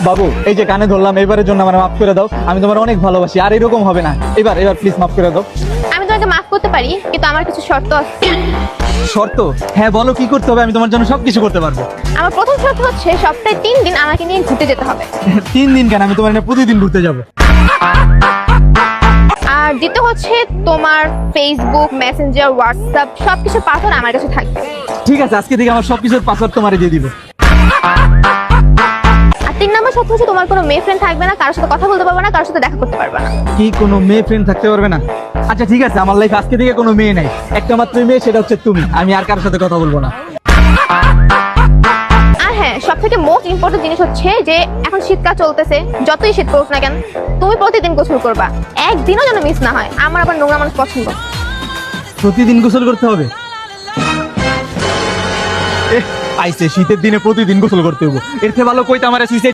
বাবু এই যে কানে ধরলাম, এবারের জন্য আমার মাফ করে দাও। আমি তোমার অনেক ভালোবাসি, আর এরকম হবে না। এবার প্লিজ মাফ করে দাও। আমি তোমাকে মাফ করতে পারি, কিন্তু আমার কিছু শর্ত আছে। শর্ত? হ্যাঁ বলো, কি করতে হবে? আমি তোমার জন্য সবকিছু করতে পারবো। আমার প্রথম শর্ত হচ্ছে সপ্তাহে 3 দিন আমাকে নিয়ে ঘুরতে যেতে হবে। 3 দিন কেন? আমি তোমার প্রতিদিন ঘুরতে যাবো। আর দ্বিতীয় হচ্ছে তোমার ফেসবুক, মেসেঞ্জার, হোয়াটসঅ্যাপ সবকিছু পাসওয়ার্ড আমার কাছে থাকবে। ঠিক আছে, আজকে থেকে আমার সবকিছুর পাসওয়ার্ড তোমারে দিয়ে দিব। আর 3 নম্বর শর্ত হচ্ছে তোমার কোনো মেয়ে ফ্রেন্ড থাকবে না, কারোর সাথে কথা বলতে পারবে না, কারোর সাথে দেখা করতে পারবে না। কি কোনো মেয়ে ফ্রেন্ড থাকতে পারবে না? আচ্ছা ঠিক আছে, আমার লাইফ আজকে থেকে কোনো মেয়ে নাই, একটা মাত্র মেয়ে, সেটা হচ্ছে তুমি। আমি আর কারোর সাথে কথা বলবো না। আর হ্যাঁ, সব থেকে মোস্ট ইম্পর্টেন্ট জিনিস হচ্ছে যে এখন শীতকাল চলতেছে, যতই শীত পড়ুক না কেন তুমি প্রতিদিন গোসল করবা, একদিনও যেন মিস না হয়। আমার আবার নোংরা মানুষ পছন্দ। প্রতিদিন গোসল করতে হবে? আইসে শীতের দিনে প্রতিদিন গোসল করতে হবো, এর থেকে ভালো কইতে আমার সুইসাইড